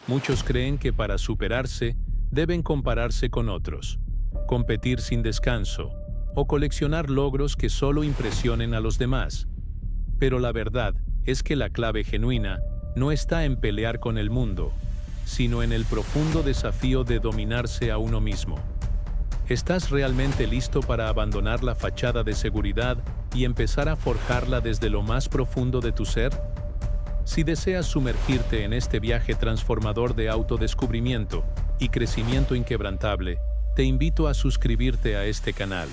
Muchos creen que para superarse deben compararse con otros, competir sin descanso o coleccionar logros que solo impresionen a los demás. Pero la verdad es que la clave genuina no está en pelear con el mundo, sino en el profundo desafío de dominarse a uno mismo. ¿Estás realmente listo para abandonar la fachada de seguridad y empezar a forjarla desde lo más profundo de tu ser? Si deseas sumergirte en este viaje transformador de autodescubrimiento y crecimiento inquebrantable, te invito a suscribirte a este canal.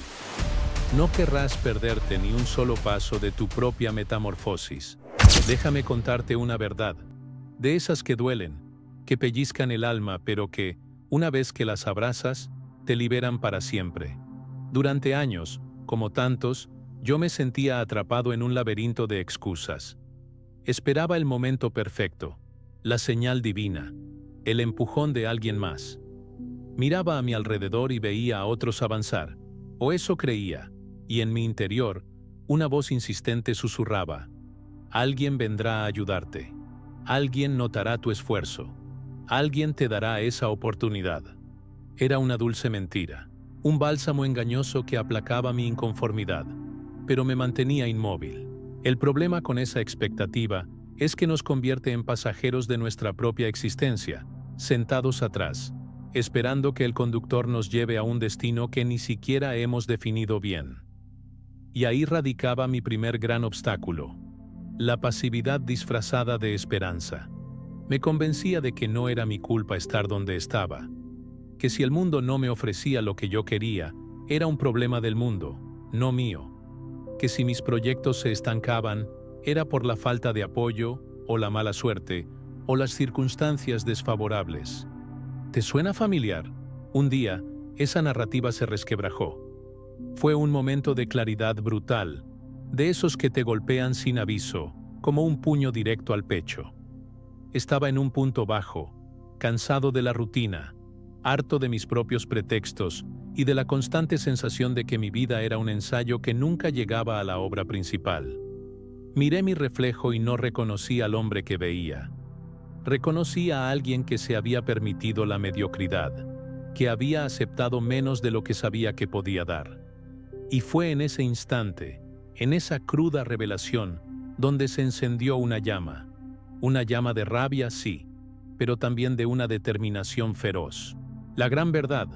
No querrás perderte ni un solo paso de tu propia metamorfosis. Déjame contarte una verdad, de esas que duelen, que pellizcan el alma, pero que, una vez que las abrazas, te liberan para siempre. Durante años, como tantos, yo me sentía atrapado en un laberinto de excusas. Esperaba el momento perfecto, la señal divina, el empujón de alguien más. Miraba a mi alrededor y veía a otros avanzar, o eso creía, y en mi interior, una voz insistente susurraba: alguien vendrá a ayudarte, alguien notará tu esfuerzo, alguien te dará esa oportunidad. Era una dulce mentira, un bálsamo engañoso que aplacaba mi inconformidad, pero me mantenía inmóvil. El problema con esa expectativa es que nos convierte en pasajeros de nuestra propia existencia, sentados atrás, esperando que el conductor nos lleve a un destino que ni siquiera hemos definido bien. Y ahí radicaba mi primer gran obstáculo: la pasividad disfrazada de esperanza. Me convencía de que no era mi culpa estar donde estaba, que si el mundo no me ofrecía lo que yo quería, era un problema del mundo, no mío, que si mis proyectos se estancaban, era por la falta de apoyo, o la mala suerte, o las circunstancias desfavorables. ¿Te suena familiar? Un día, esa narrativa se resquebrajó. Fue un momento de claridad brutal, de esos que te golpean sin aviso, como un puño directo al pecho. Estaba en un punto bajo, cansado de la rutina, harto de mis propios pretextos y de la constante sensación de que mi vida era un ensayo que nunca llegaba a la obra principal. Miré mi reflejo y no reconocí al hombre que veía. Reconocí a alguien que se había permitido la mediocridad, que había aceptado menos de lo que sabía que podía dar. Y fue en ese instante, en esa cruda revelación, donde se encendió una llama de rabia, sí, pero también de una determinación feroz. La gran verdad,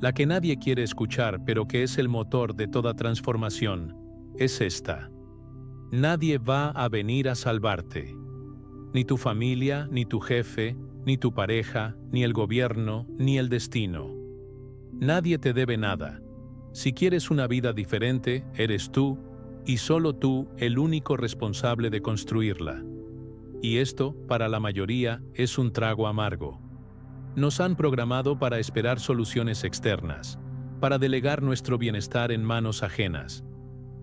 la que nadie quiere escuchar, pero que es el motor de toda transformación, es esta: nadie va a venir a salvarte. Ni tu familia, ni tu jefe, ni tu pareja, ni el gobierno, ni el destino. Nadie te debe nada. Si quieres una vida diferente, eres tú, y solo tú, el único responsable de construirla. Y esto, para la mayoría, es un trago amargo. Nos han programado para esperar soluciones externas, para delegar nuestro bienestar en manos ajenas.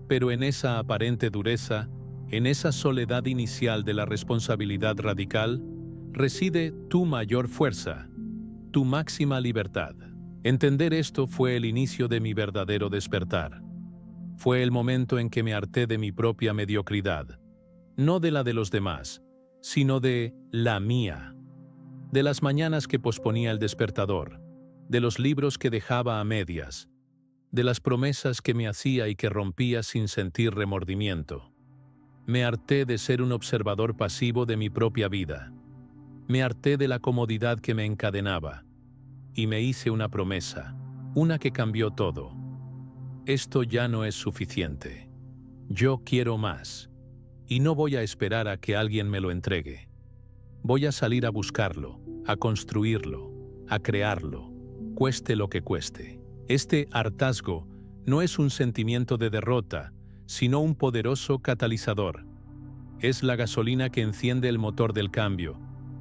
Pero en esa aparente dureza, en esa soledad inicial de la responsabilidad radical, reside tu mayor fuerza, tu máxima libertad. Entender esto fue el inicio de mi verdadero despertar. Fue el momento en que me harté de mi propia mediocridad, no de la de los demás, sino de la mía. De las mañanas que posponía el despertador, de los libros que dejaba a medias, de las promesas que me hacía y que rompía sin sentir remordimiento. Me harté de ser un observador pasivo de mi propia vida. Me harté de la comodidad que me encadenaba. Y me hice una promesa, una que cambió todo. Esto ya no es suficiente. Yo quiero más. Y no voy a esperar a que alguien me lo entregue. Voy a salir a buscarlo, a construirlo, a crearlo, cueste lo que cueste. Este hartazgo no es un sentimiento de derrota, sino un poderoso catalizador. Es la gasolina que enciende el motor del cambio,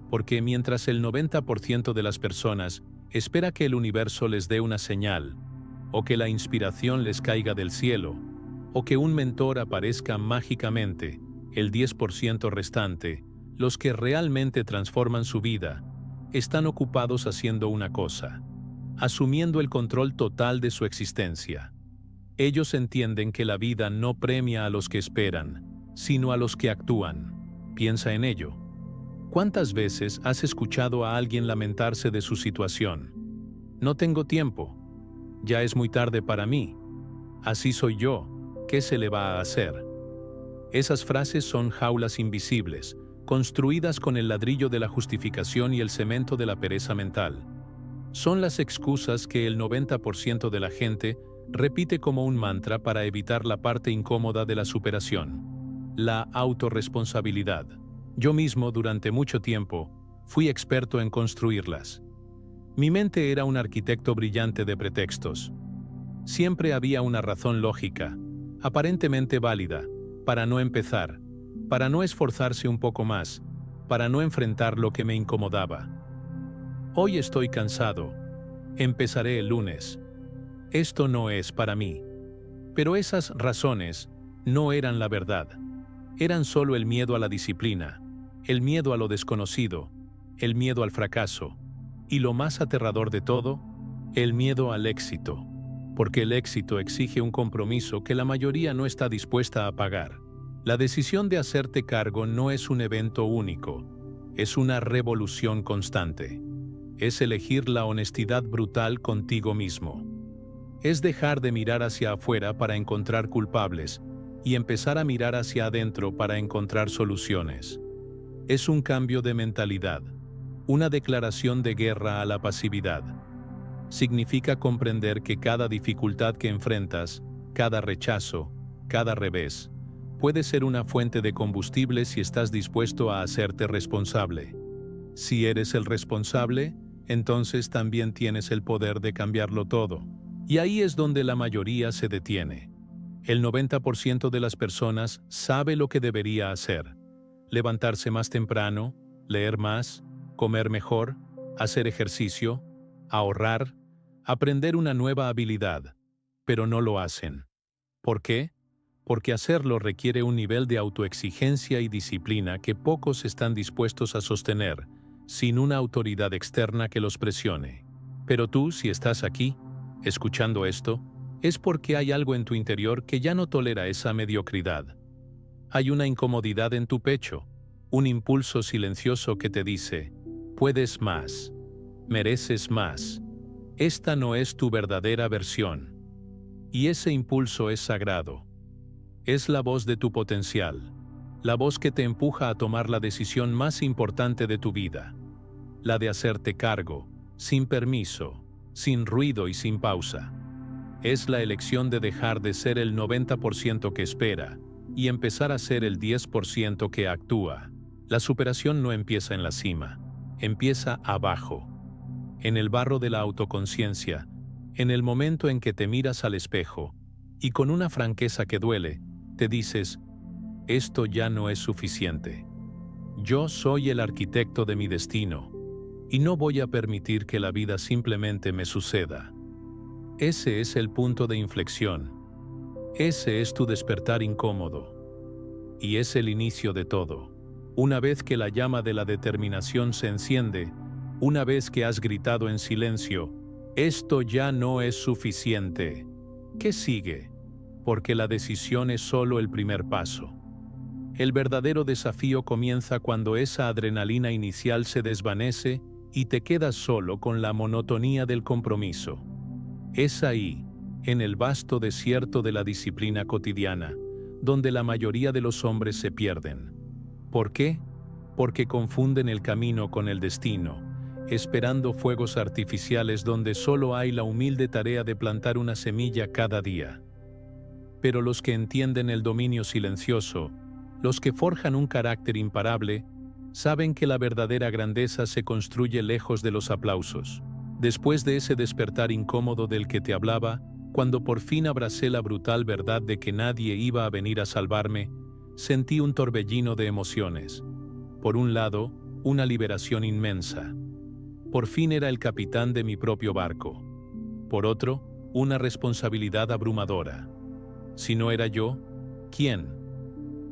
porque mientras el 90% de las personas espera que el universo les dé una señal, o que la inspiración les caiga del cielo, o que un mentor aparezca mágicamente, el 10% restante, los que realmente transforman su vida, están ocupados haciendo una cosa: asumiendo el control total de su existencia. Ellos entienden que la vida no premia a los que esperan, sino a los que actúan. Piensa en ello. ¿Cuántas veces has escuchado a alguien lamentarse de su situación? No tengo tiempo. Ya es muy tarde para mí. Así soy yo. ¿Qué se le va a hacer? Esas frases son jaulas invisibles, construidas con el ladrillo de la justificación y el cemento de la pereza mental. Son las excusas que el 90% de la gente repite como un mantra para evitar la parte incómoda de la superación: la autorresponsabilidad. Yo mismo, durante mucho tiempo, fui experto en construirlas. Mi mente era un arquitecto brillante de pretextos. Siempre había una razón lógica, aparentemente válida, para no empezar, para no esforzarse un poco más, para no enfrentar lo que me incomodaba. Hoy estoy cansado. Empezaré el lunes. Esto no es para mí. Pero esas razones no eran la verdad. Eran solo el miedo a la disciplina, el miedo a lo desconocido, el miedo al fracaso, y lo más aterrador de todo, el miedo al éxito. Porque el éxito exige un compromiso que la mayoría no está dispuesta a pagar. La decisión de hacerte cargo no es un evento único, es una revolución constante. Es elegir la honestidad brutal contigo mismo. Es dejar de mirar hacia afuera para encontrar culpables y empezar a mirar hacia adentro para encontrar soluciones. Es un cambio de mentalidad, una declaración de guerra a la pasividad. Significa comprender que cada dificultad que enfrentas, cada rechazo, cada revés, puede ser una fuente de combustible si estás dispuesto a hacerte responsable. Si eres el responsable, entonces también tienes el poder de cambiarlo todo. Y ahí es donde la mayoría se detiene. El 90% de las personas sabe lo que debería hacer: levantarse más temprano, leer más, comer mejor, hacer ejercicio, ahorrar, aprender una nueva habilidad, pero no lo hacen. ¿Por qué? Porque hacerlo requiere un nivel de autoexigencia y disciplina que pocos están dispuestos a sostener, sin una autoridad externa que los presione. Pero tú, si estás aquí, escuchando esto, es porque hay algo en tu interior que ya no tolera esa mediocridad. Hay una incomodidad en tu pecho, un impulso silencioso que te dice: puedes más, mereces más. Esta no es tu verdadera versión. Y ese impulso es sagrado. Es la voz de tu potencial, la voz que te empuja a tomar la decisión más importante de tu vida, la de hacerte cargo, sin permiso, sin ruido y sin pausa. Es la elección de dejar de ser el 90% que espera y empezar a ser el 10% que actúa. La superación no empieza en la cima, empieza abajo, en el barro de la autoconciencia, en el momento en que te miras al espejo y con una franqueza que duele, te dices: esto ya no es suficiente. Yo soy el arquitecto de mi destino y no voy a permitir que la vida simplemente me suceda. Ese es el punto de inflexión. Ese es tu despertar incómodo. Y es el inicio de todo. Una vez que la llama de la determinación se enciende, una vez que has gritado en silencio: esto ya no es suficiente, ¿qué sigue? Porque la decisión es solo el primer paso. El verdadero desafío comienza cuando esa adrenalina inicial se desvanece y te quedas solo con la monotonía del compromiso. Es ahí, en el vasto desierto de la disciplina cotidiana, donde la mayoría de los hombres se pierden. ¿Por qué? Porque confunden el camino con el destino, esperando fuegos artificiales donde solo hay la humilde tarea de plantar una semilla cada día. Pero los que entienden el dominio silencioso, los que forjan un carácter imparable, saben que la verdadera grandeza se construye lejos de los aplausos. Después de ese despertar incómodo del que te hablaba, cuando por fin abracé la brutal verdad de que nadie iba a venir a salvarme, sentí un torbellino de emociones. Por un lado, una liberación inmensa. Por fin era el capitán de mi propio barco. Por otro, una responsabilidad abrumadora. Si no era yo, ¿quién?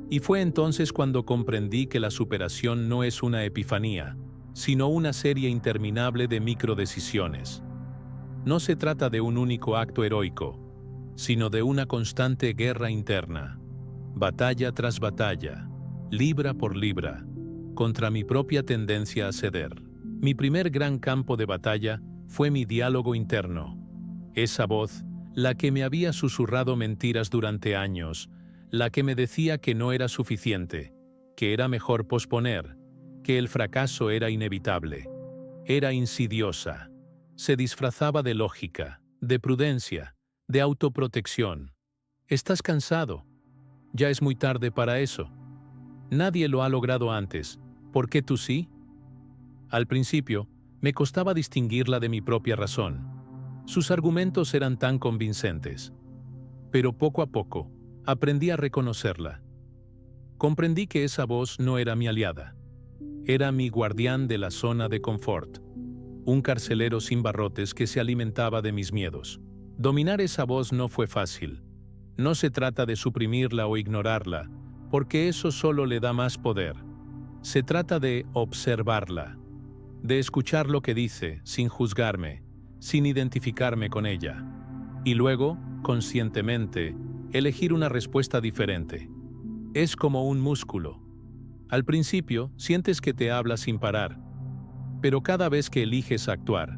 Y fue entonces cuando comprendí que la superación no es una epifanía, sino una serie interminable de microdecisiones. No se trata de un único acto heroico, sino de una constante guerra interna, batalla tras batalla, libra por libra, contra mi propia tendencia a ceder. Mi primer gran campo de batalla fue mi diálogo interno. Esa voz, la que me había susurrado mentiras durante años, la que me decía que no era suficiente, que era mejor posponer, que el fracaso era inevitable. Era insidiosa. Se disfrazaba de lógica, de prudencia, de autoprotección. ¿Estás cansado? Ya es muy tarde para eso. Nadie lo ha logrado antes. ¿Por qué tú sí? Al principio, me costaba distinguirla de mi propia razón. Sus argumentos eran tan convincentes. Pero poco a poco, aprendí a reconocerla. Comprendí que esa voz no era mi aliada. Era mi guardián de la zona de confort. Un carcelero sin barrotes que se alimentaba de mis miedos. Dominar esa voz no fue fácil. No se trata de suprimirla o ignorarla, porque eso solo le da más poder. Se trata de observarla, de escuchar lo que dice sin juzgarme, sin identificarme con ella. Y luego, conscientemente, elegir una respuesta diferente. Es como un músculo. Al principio, sientes que te habla sin parar, pero cada vez que eliges actuar,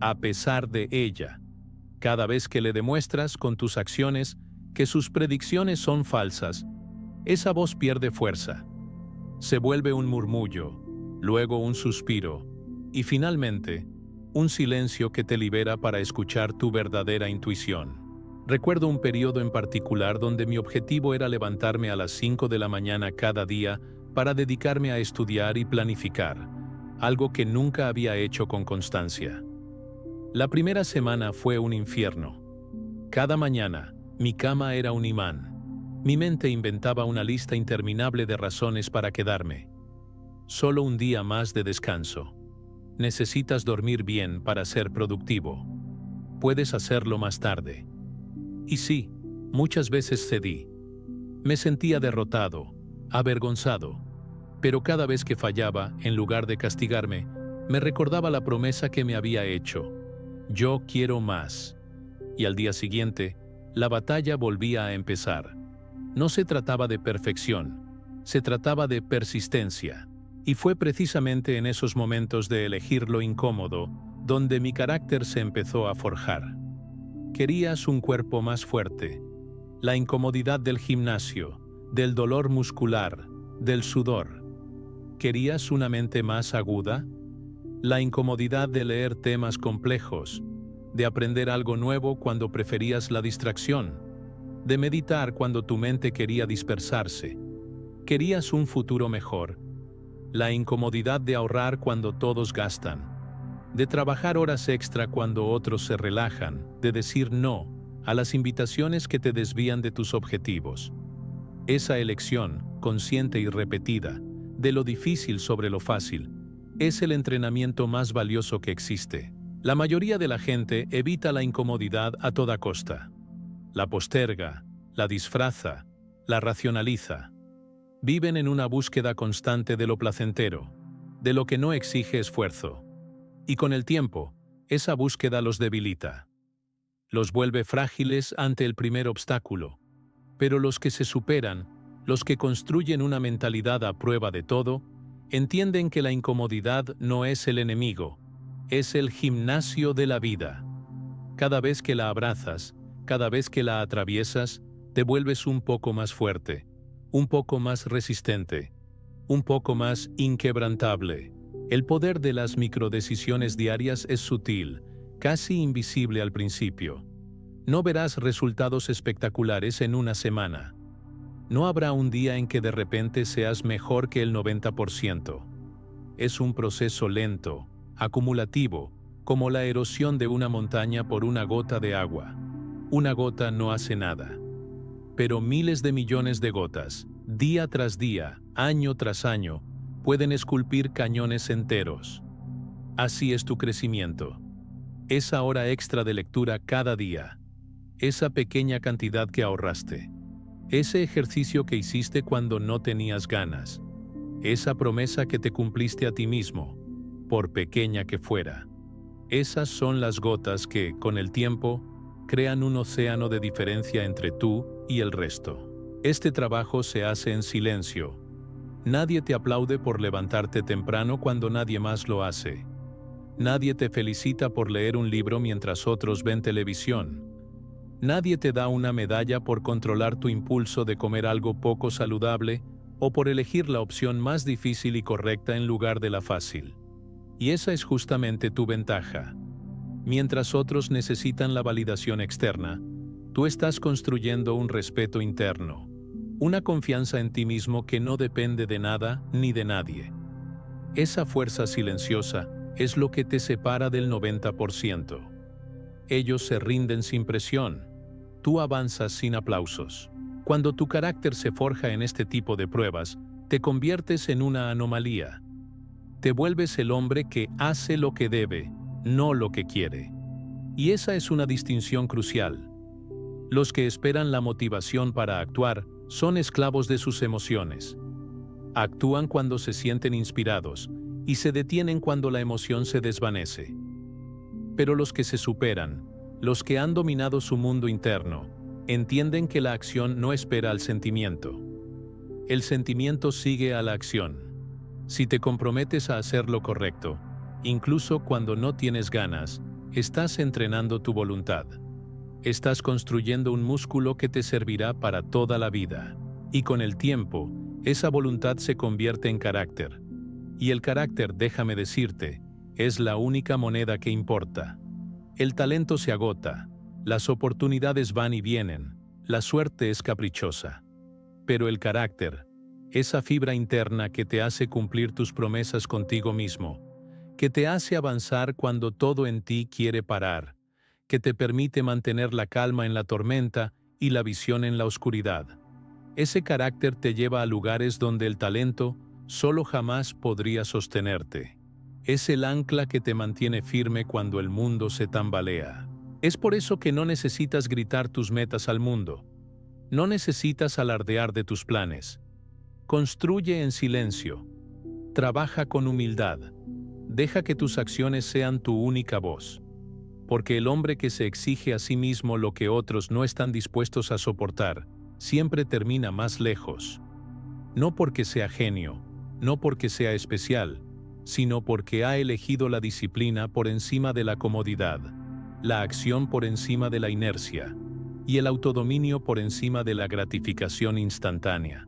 a pesar de ella, cada vez que le demuestras con tus acciones que sus predicciones son falsas, esa voz pierde fuerza. Se vuelve un murmullo, luego un suspiro, y finalmente, un silencio que te libera para escuchar tu verdadera intuición. Recuerdo un periodo en particular donde mi objetivo era levantarme a las 5 de la mañana cada día para dedicarme a estudiar y planificar, algo que nunca había hecho con constancia. La primera semana fue un infierno. Cada mañana, mi cama era un imán. Mi mente inventaba una lista interminable de razones para quedarme. Solo un día más de descanso. Necesitas dormir bien para ser productivo. Puedes hacerlo más tarde. Y sí, muchas veces cedí. Me sentía derrotado, avergonzado, pero cada vez que fallaba, en lugar de castigarme, me recordaba la promesa que me había hecho. Yo quiero más. Y al día siguiente, la batalla volvía a empezar. No se trataba de perfección, se trataba de persistencia. Y fue precisamente en esos momentos de elegir lo incómodo donde mi carácter se empezó a forjar. Querías un cuerpo más fuerte, la incomodidad del gimnasio, del dolor muscular, del sudor. ¿Querías una mente más aguda? La incomodidad de leer temas complejos, de aprender algo nuevo cuando preferías la distracción, de meditar cuando tu mente quería dispersarse. ¿Querías un futuro mejor? La incomodidad de ahorrar cuando todos gastan, de trabajar horas extra cuando otros se relajan, de decir no a las invitaciones que te desvían de tus objetivos. Esa elección, consciente y repetida, de lo difícil sobre lo fácil, es el entrenamiento más valioso que existe. La mayoría de la gente evita la incomodidad a toda costa. La posterga, la disfraza, la racionaliza. Viven en una búsqueda constante de lo placentero, de lo que no exige esfuerzo. Y con el tiempo, esa búsqueda los debilita. Los vuelve frágiles ante el primer obstáculo. Pero los que se superan, los que construyen una mentalidad a prueba de todo, entienden que la incomodidad no es el enemigo, es el gimnasio de la vida. Cada vez que la abrazas, cada vez que la atraviesas, te vuelves un poco más fuerte, un poco más resistente, un poco más inquebrantable. El poder de las microdecisiones diarias es sutil, casi invisible al principio. No verás resultados espectaculares en una semana. No habrá un día en que de repente seas mejor que el 90%. Es un proceso lento, acumulativo, como la erosión de una montaña por una gota de agua. Una gota no hace nada. Pero miles de millones de gotas, día tras día, año tras año, pueden esculpir cañones enteros. Así es tu crecimiento. Esa hora extra de lectura cada día. Esa pequeña cantidad que ahorraste. Ese ejercicio que hiciste cuando no tenías ganas. Esa promesa que te cumpliste a ti mismo, por pequeña que fuera. Esas son las gotas que, con el tiempo, crean un océano de diferencia entre tú y el resto. Este trabajo se hace en silencio, Nadie te aplaude por levantarte temprano cuando nadie más lo hace. Nadie te felicita por leer un libro mientras otros ven televisión. Nadie te da una medalla por controlar tu impulso de comer algo poco saludable o por elegir la opción más difícil y correcta en lugar de la fácil. Y esa es justamente tu ventaja. Mientras otros necesitan la validación externa, tú estás construyendo un respeto interno, una confianza en ti mismo que no depende de nada ni de nadie. Esa fuerza silenciosa es lo que te separa del 90%. Ellos se rinden sin presión, tú avanzas sin aplausos. Cuando tu carácter se forja en este tipo de pruebas, te conviertes en una anomalía. Te vuelves el hombre que hace lo que debe, no lo que quiere. Y esa es una distinción crucial. Los que esperan la motivación para actuar son esclavos de sus emociones. Actúan cuando se sienten inspirados y se detienen cuando la emoción se desvanece. Pero los que se superan, los que han dominado su mundo interno, entienden que la acción no espera al sentimiento. El sentimiento sigue a la acción. Si te comprometes a hacer lo correcto, incluso cuando no tienes ganas, estás entrenando tu voluntad. Estás construyendo un músculo que te servirá para toda la vida. Y con el tiempo, esa voluntad se convierte en carácter. Y el carácter, déjame decirte, es la única moneda que importa. El talento se agota, las oportunidades van y vienen, la suerte es caprichosa. Pero el carácter, esa fibra interna que te hace cumplir tus promesas contigo mismo, que te hace avanzar cuando todo en ti quiere parar, que te permite mantener la calma en la tormenta y la visión en la oscuridad. Ese carácter te lleva a lugares donde el talento solo jamás podría sostenerte. Es el ancla que te mantiene firme cuando el mundo se tambalea. Es por eso que no necesitas gritar tus metas al mundo. No necesitas alardear de tus planes. Construye en silencio. Trabaja con humildad. Deja que tus acciones sean tu única voz. Porque el hombre que se exige a sí mismo lo que otros no están dispuestos a soportar, siempre termina más lejos. No porque sea genio, no porque sea especial, sino porque ha elegido la disciplina por encima de la comodidad, la acción por encima de la inercia, y el autodominio por encima de la gratificación instantánea.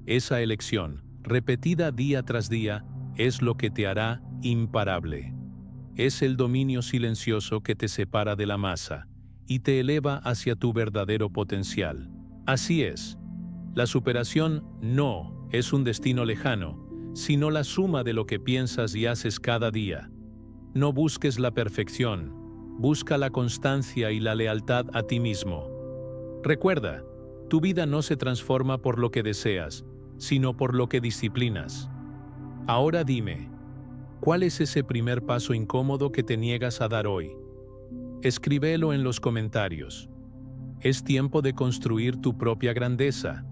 Esa elección, repetida día tras día, es lo que te hará imparable. Es el dominio silencioso que te separa de la masa y te eleva hacia tu verdadero potencial. Así es. La superación no es un destino lejano, sino la suma de lo que piensas y haces cada día. No busques la perfección, busca la constancia y la lealtad a ti mismo. Recuerda, tu vida no se transforma por lo que deseas, sino por lo que disciplinas. Ahora dime, ¿cuál es ese primer paso incómodo que te niegas a dar hoy? Escríbelo en los comentarios. Es tiempo de construir tu propia grandeza.